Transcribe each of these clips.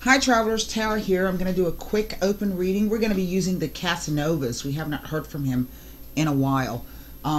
Hi travelers, Tara here. I'm going to do a quick open reading. We're going to be using the Casanovas. We have not heard from him in a while.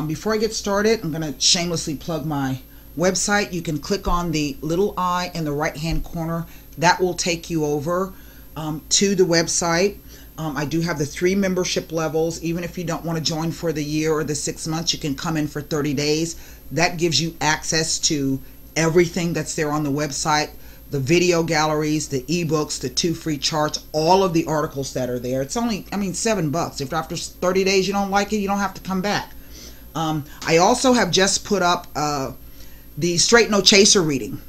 Before I get started, I'm going to shamelessly plug my website. You can click on the little eye in the right hand corner. That will take you over to the website. I do have the 3 membership levels. Even if you don't want to join for the year or the 6 months, you can come in for 30 days. That gives you access to everything that's there on the website. The video galleries, the ebooks, the 2 free charts, all of the articles that are there. It's only, $7. If after 30 days you don't like it, you don't have to come back. I also have just put up the Straight No Chaser reading.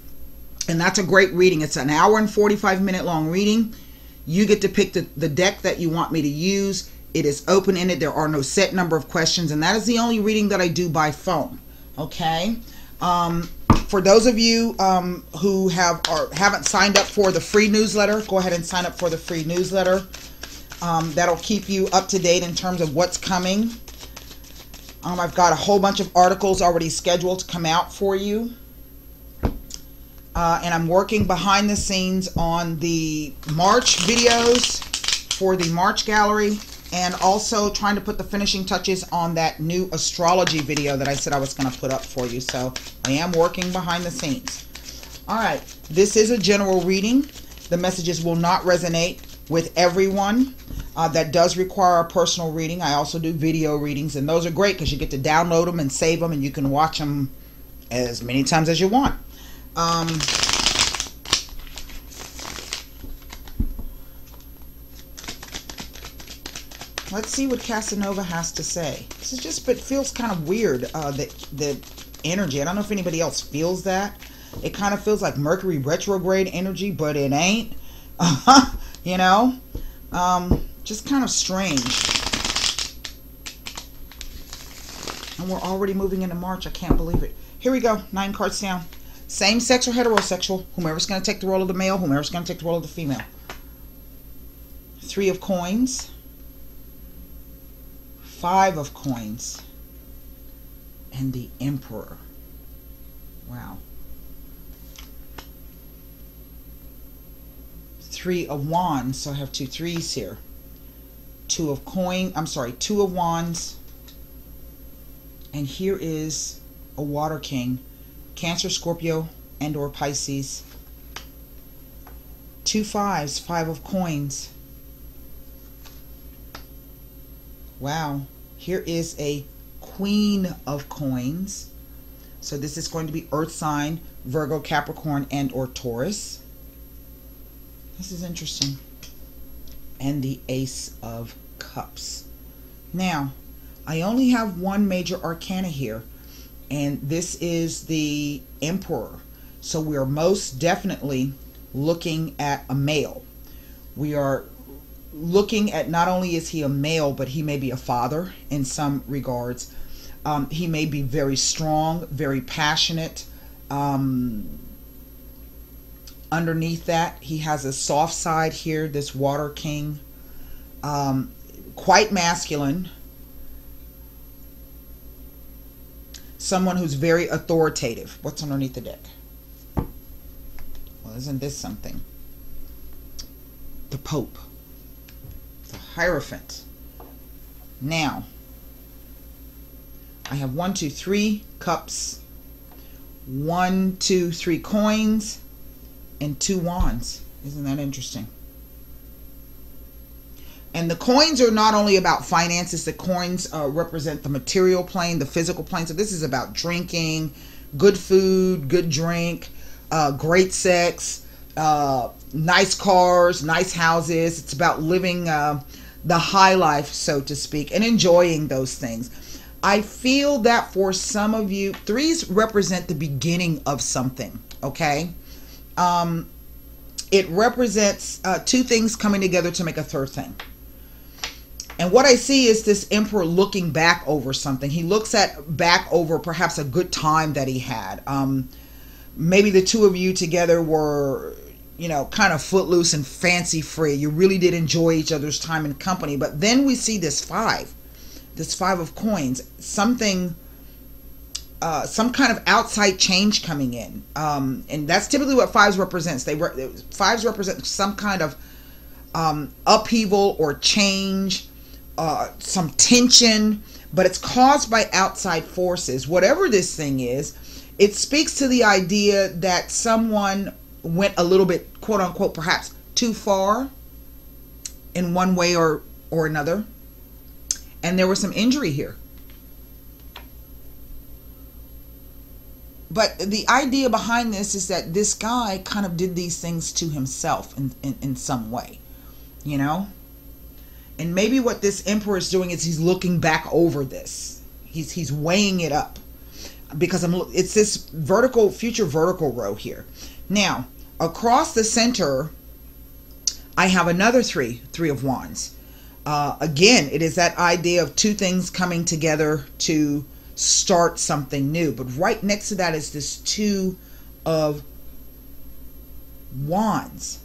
And that's a great reading. It's an hour and 45-minute long reading. You get to pick the deck that you want me to use. It is open-ended. There are no set number of questions. And that is the only reading that I do by phone. Okay? For those of you who haven't signed up for the free newsletter, go ahead and sign up for the free newsletter. That'll keep you up to date in terms of what's coming. I've got a whole bunch of articles already scheduled to come out for you. And I'm working behind the scenes on the March videos for the March gallery, and also trying to put the finishing touches on that new astrology video that I said I was going to put up for you. So I am working behind the scenes. All right, this is a general reading. The messages will not resonate with everyone. That does require a personal reading. I also do video readings, and those are great because you get to download them and save them, and you can watch them as many times as you want. Let's see what Casanova has to say. This is just, but feels kind of weird, the energy. I don't know if anybody else feels that. It kind of feels like Mercury retrograde energy, but it ain't. You know? Just kind of strange. And we're already moving into March. I can't believe it. Here we go. 9 cards down. Same sex or heterosexual. Whomever's going to take the role of the male, whomever's going to take the role of the female. 3 of coins. 5 of coins, and the Emperor. Wow. 3 of wands, so I have 2 3s here. 2 of wands, and here is a water king, Cancer, Scorpio, and or Pisces. 2 5s, 5 of coins. Wow, here is a Queen of Coins. So this is going to be Earth sign, Virgo, Capricorn, and or Taurus. This is interesting. And the Ace of Cups. Now, I only have one major arcana here, and this is the Emperor. So we are most definitely looking at a male. We are looking at, not only is he a male, but he may be a father in some regards. He may be very strong, very passionate. Underneath that, he has a soft side here, this water king. Quite masculine. Someone who's very authoritative. What's underneath the deck? Well, isn't this something? The Pope. The Hierophant. Now, I have 1 2 3 cups, 1 2 3 coins, and 2 wands. Isn't that interesting? And the coins are not only about finances. The coins represent the material plane, the physical plane. So this is about drinking, good food, good drink, great sex, nice cars, nice houses. It's about living the high life, so to speak, and enjoying those things. I feel that for some of you, 3s represent the beginning of something, okay? It represents 2 things coming together to make a 3rd thing. And what I see is this Emperor looking back over something. He looks back over perhaps a good time that he had. Maybe the 2 of you together were, you know, kind of footloose and fancy free. You really did enjoy each other's time and company. But then we see this 5 of coins. Something some kind of outside change coming in, and that's typically what fives represents. Fives represent some kind of upheaval or change, some tension, but it's caused by outside forces. Whatever this thing is, it speaks to the idea that someone went a little bit, quote unquote, perhaps too far in one way or another, and there was some injury here. But the idea behind this is that this guy kind of did these things to himself in some way, you know? And maybe what this emperor is doing is he's looking back over this. He's weighing it up, because it's this future vertical row here. Now, across the center, I have another three of wands. Again, it is that idea of two things coming together to start something new. But right next to that is this two of wands.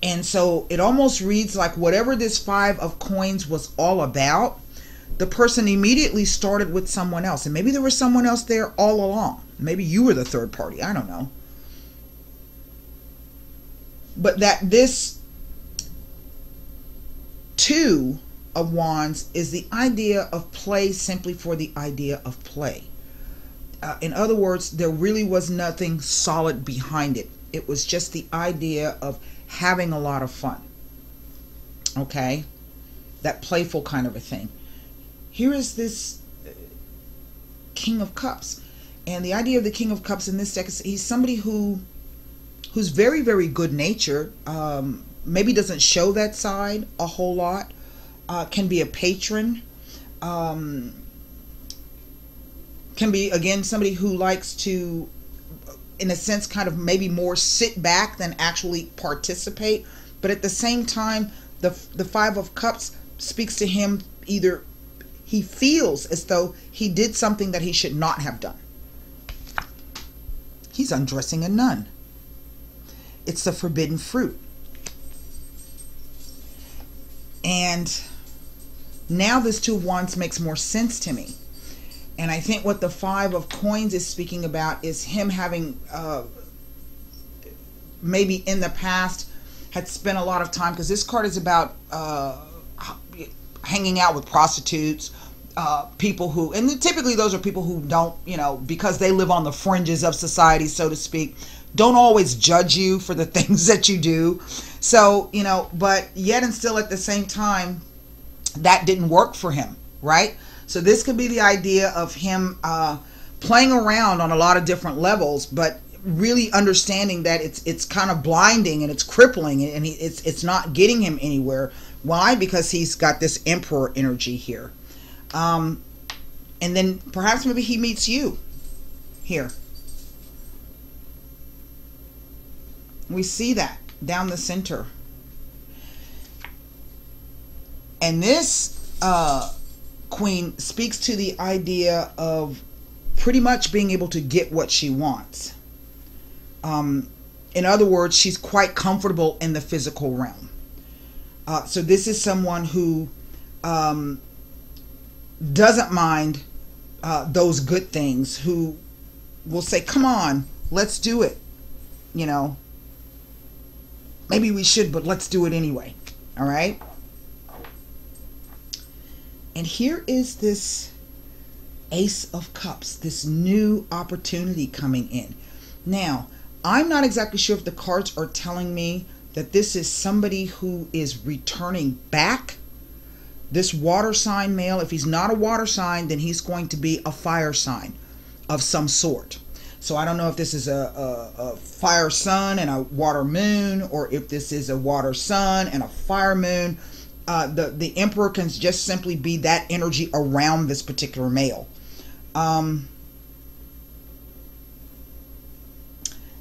And so it almost reads like whatever this five of coins was all about, the person immediately started with someone else. And maybe there was someone else there all along. Maybe you were the third party. I don't know. But that this two of wands is the idea of play simply for the idea of play. In other words, there really was nothing solid behind it. It was just the idea of having a lot of fun. Okay? That playful kind of a thing. Here is this King of Cups. And the idea of the King of Cups in this deck is he's somebody who's very, very good natured. Maybe doesn't show that side a whole lot. Can be a patron. Can be, again, somebody who likes to, in a sense, kind of maybe more sit back than actually participate. But at the same time, the Five of Cups speaks to him, either he feels as though he did something that he should not have done. He's undressing a nun. It's the forbidden fruit. And now this Two of Wands makes more sense to me. And I think what the Five of Coins is speaking about is him having maybe in the past had spent a lot of time, because this card is about hanging out with prostitutes, people who, and typically those are people who don't, you know, because they live on the fringes of society, so to speak, don't always judge you for the things that you do. So, you know, but yet and still at the same time, that didn't work for him, right? So this could be the idea of him playing around on a lot of different levels, but really understanding that it's kind of blinding and it's crippling, and it's not getting him anywhere. Why? Because he's got this Emperor energy here. And then perhaps maybe he meets you here. We see that down the center. And this Queen speaks to the idea of pretty much being able to get what she wants. In other words, she's quite comfortable in the physical realm. So this is someone who doesn't mind those good things, who will say, come on, let's do it. You know, maybe we should, but let's do it anyway. All right. And here is this Ace of Cups, this new opportunity coming in. Now, I'm not exactly sure if the cards are telling me that this is somebody who is returning back. This water sign male, if he's not a water sign, then he's going to be a fire sign of some sort. So I don't know if this is a fire sun and a water moon, or if this is a water sun and a fire moon. The Emperor can just simply be that energy around this particular male. And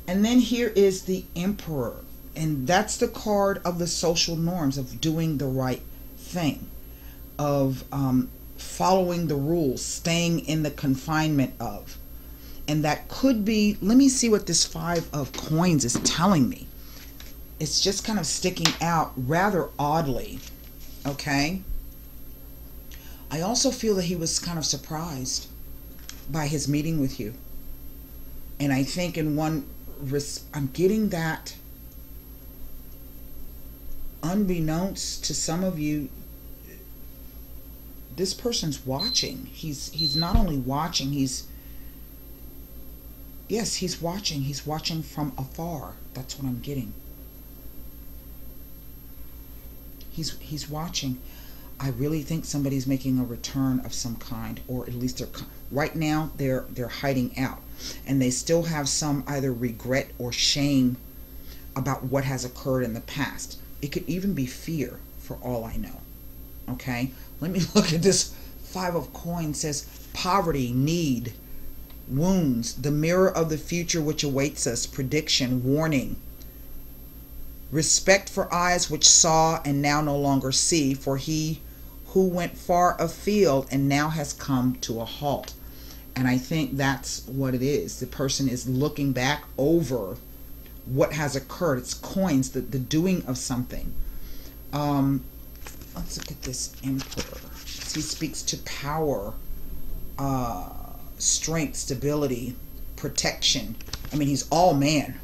then here is the Emperor. And that's the card of the social norms, of doing the right thing, of following the rules, staying in the confinement of. And that could be, let me see what this Five of Coins is telling me. It's just kind of sticking out rather oddly. Okay. I also feel that he was kind of surprised. by his meeting with you. And I think in I'm getting that, unbeknownst to some of you, this person's watching. He's not only watching, he's watching. He's watching from afar. That's what I'm getting. He's watching. I really think somebody's making a return of some kind, or at least right now they're hiding out, and they still have some either regret or shame about what has occurred in the past. It could even be fear, for all I know. Okay, let me look at this. 5 of Coins says poverty, need, wounds, the mirror of the future which awaits us, prediction, warning, respect for eyes which saw and now no longer see, for he who went far afield and now has come to a halt. And I think that's what it is. The person is looking back over what has occurred. It's coins, the doing of something. Let's look at this Emperor. He speaks to power, strength, stability, protection. I mean, he's all man.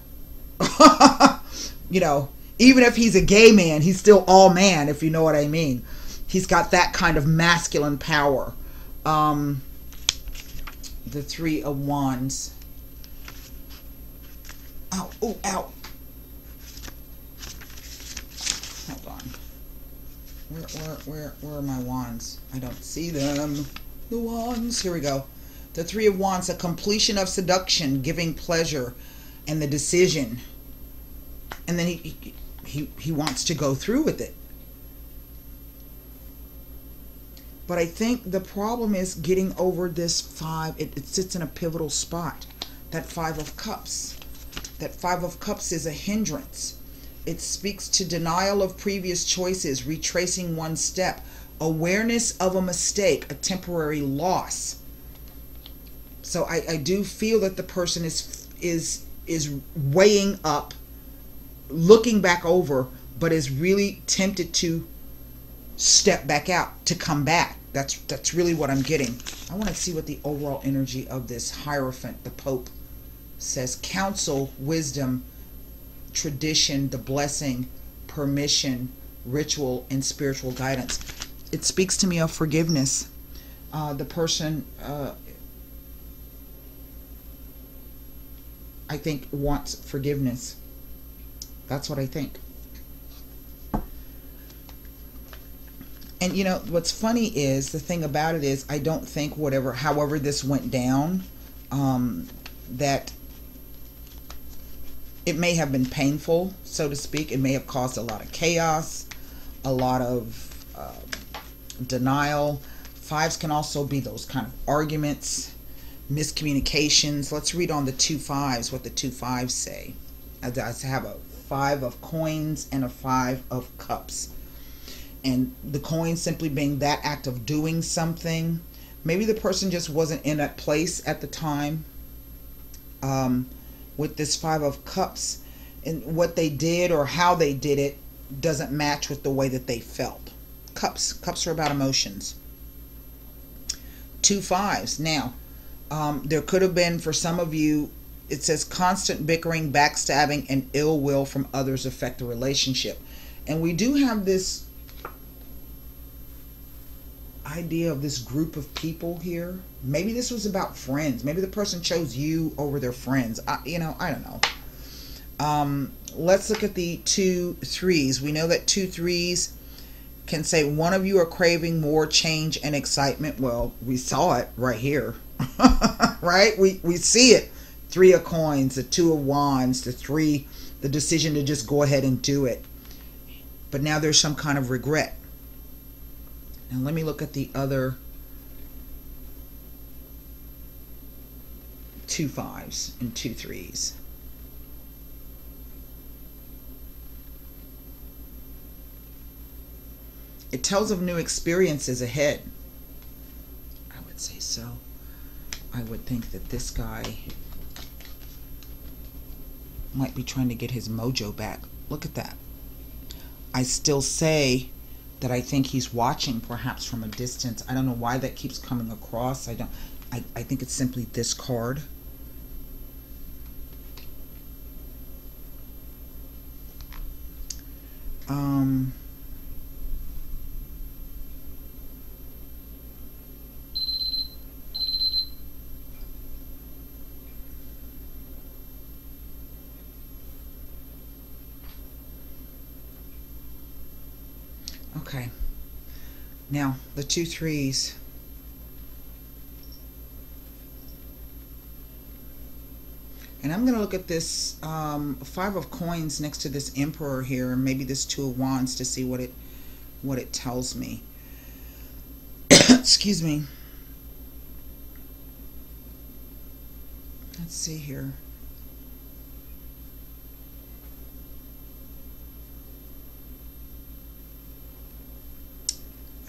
You know, even if he's a gay man, he's still all man, if you know what I mean. He's got that kind of masculine power. The 3 of Wands. Ow, oh, ow. Hold on. Where are my wands? I don't see them. The wands. Here we go. The 3 of Wands, a completion of seduction, giving pleasure, and the decision. And then he wants to go through with it. But I think the problem is getting over this 5. It sits in a pivotal spot. That 5 of Cups. That 5 of Cups is a hindrance. It speaks to denial of previous choices, retracing one step, awareness of a mistake, a temporary loss. So I do feel that the person is weighing up, looking back over, but is really tempted to step back out, to come back. That's really what I'm getting. I want to see what the overall energy of this Hierophant, the Pope, says. Counsel, wisdom, tradition, the blessing, permission, ritual, and spiritual guidance. It speaks to me of forgiveness. The person, I think, wants forgiveness. That's what I think. And you know, what's funny is, the thing about it is, I don't think however this went down, that it may have been painful, so to speak. It may have caused a lot of chaos, a lot of denial. 5s can also be those kind of arguments, miscommunications. Let's read on the 2 5s, what the 2 5s say. I have a 5 of Coins and a 5 of Cups. And the coin simply being that act of doing something. Maybe the person just wasn't in that place at the time. With this 5 of Cups, and what they did or how they did it doesn't match with the way that they felt. Cups are about emotions. 2 5s. Now, there could have been, for some of you, it says constant bickering, backstabbing, and ill will from others affect the relationship. And we do have this idea of this group of people here. Maybe this was about friends. Maybe the person chose you over their friends. You know, I don't know. Let's look at the 2 3s. We know that 2 3s can say one of you are craving more change and excitement. Well, we saw it right here. Right? We see it. 3 of Coins, the 2 of Wands, the decision to just go ahead and do it. But now there's some kind of regret. Now let me look at the other 2 5s and 2 3s. It tells of new experiences ahead. I would say so. I would think that this guy might be trying to get his mojo back. Look at that. I still say that I think he's watching, perhaps from a distance. I don't know why that keeps coming across. I think it's simply this card. Okay. Now, the 2 3s. And I'm going to look at this 5 of coins next to this Emperor here, and maybe this 2 of wands to see what it tells me. Excuse me. Let's see here.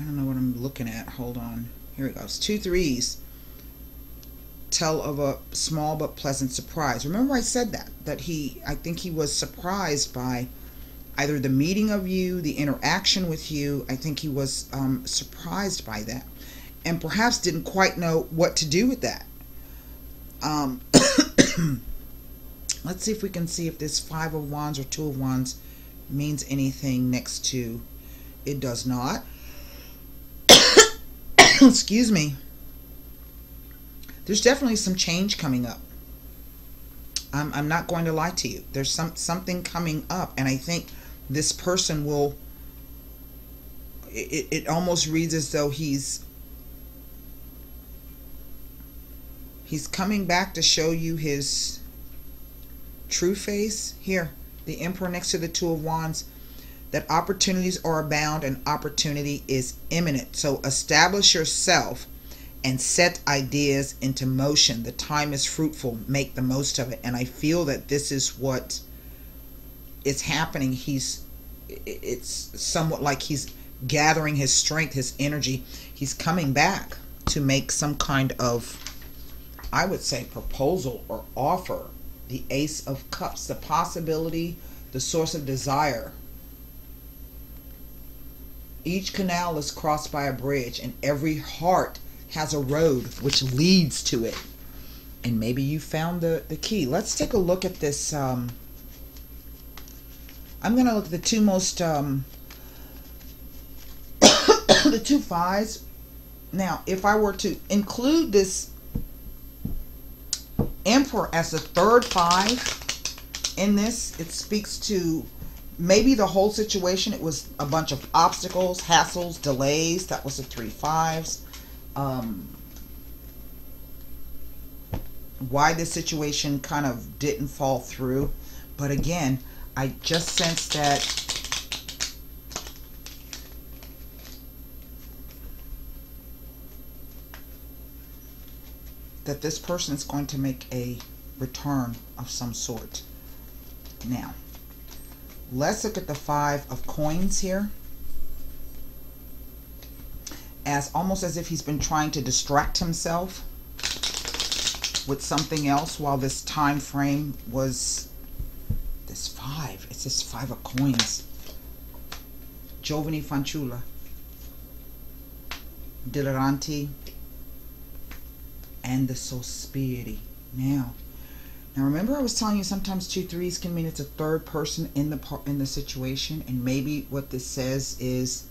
I don't know what I'm looking at. Hold on. Here it goes. 2 3s. Tell of a small but pleasant surprise. Remember I said that I think he was surprised by either the meeting of you, the interaction with you. I think he was surprised by that, and perhaps didn't quite know what to do with that. Let's see if we can see if this 5 of wands or 2 of wands means anything next to. It does not. Excuse me. There's definitely some change coming up. I'm not going to lie to you. There's something coming up, and I think this person will. It almost reads as though he's coming back to show you his true face. Here, the Emperor next to the 2 of wands. That opportunities are abound and opportunity is imminent. So establish yourself and set ideas into motion. The time is fruitful. Make the most of it. And I feel that this is what is happening. It's somewhat like he's gathering his strength, his energy. He's coming back to make some kind of, I would say, proposal or offer. The Ace of Cups, the possibility, the source of desire. Each canal is crossed by a bridge, and every heart has a road which leads to it. And maybe you found the key. Let's take a look at this. I'm going to look at the 2 most the 2 5s. Now, if I were to include this Emperor as the 3rd 5 in this, it speaks to maybe the whole situation. It was a bunch of obstacles, hassles, delays. That was the 3 5s. Why this situation kind of didn't fall through. But again, I just sense that this person is going to make a return of some sort. Now, let's look at the 5 of coins here. As almost as if he's been trying to distract himself with something else while this time frame was this 5. It's this 5 of coins. Giovani fanciulla. Dileranti. And the sospiri. Now remember I was telling you sometimes 2 3s can mean it's a 3rd person in the situation, and maybe what this says is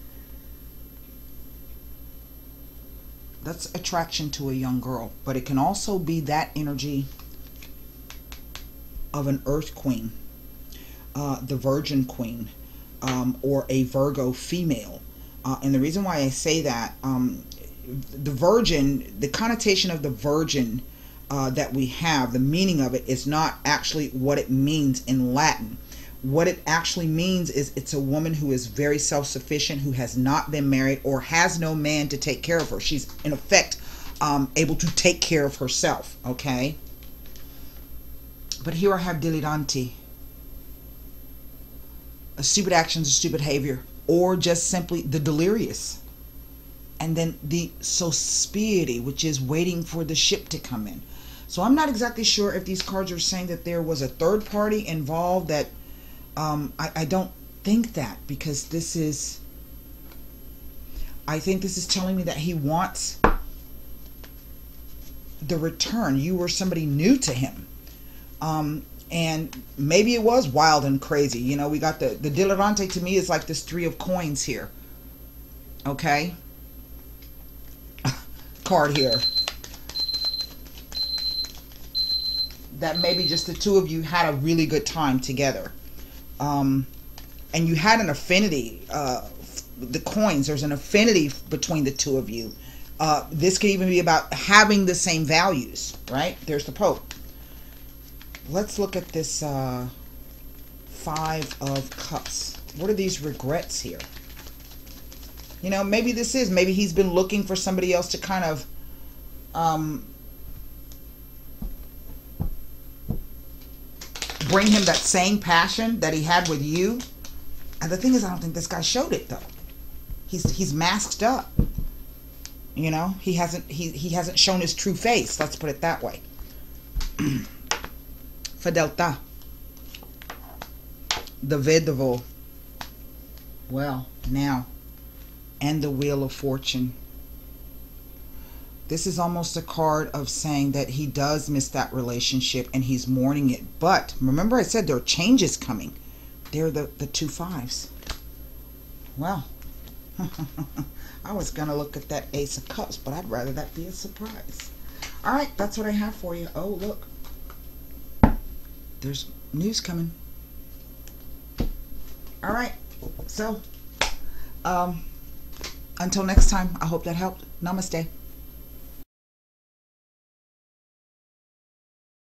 that's attraction to a young girl, but it can also be that energy of an Earth Queen, the Virgin Queen, or a Virgo female. And the reason why I say that, the Virgin, the connotation of the Virgin that we have, the meaning of it is not actually what it means in Latin. What it actually means is it's a woman who is very self-sufficient, who has not been married or has no man to take care of her. She's in effect able to take care of herself, okay? But here I have dilettante. A stupid actions, a stupid behavior, or just simply the delirious. And then the sospiri, which is waiting for the ship to come in. So I'm not exactly sure if these cards are saying that there was a 3rd party involved. That I don't think that, because this is, I think this is telling me that he wants the return. You were somebody new to him. And maybe it was wild and crazy. You know, we got the dilettante to me is like this 3 of coins here. Okay. Card here. That maybe just the two of you had a really good time together. And you had an affinity. The coins, there's an affinity between the two of you. This could even be about having the same values, right? There's the Pope. Let's look at this 5 of Cups. What are these regrets here? You know, maybe maybe he's been looking for somebody else to kind of bring him that same passion that he had with you. And the thing is, I don't think this guy showed it though. He's masked up. You know, he hasn't shown his true face. Let's put it that way. Fedelta. The Vedavo. Well, now. And the Wheel of Fortune. This is almost a card of saying that he does miss that relationship and he's mourning it. But remember I said there are changes coming. They're the 2 5s. Well, I was going to look at that Ace of Cups, but I'd rather that be a surprise. All right, that's what I have for you. Oh, look. There's news coming. All right. So, until next time, I hope that helped. Namaste.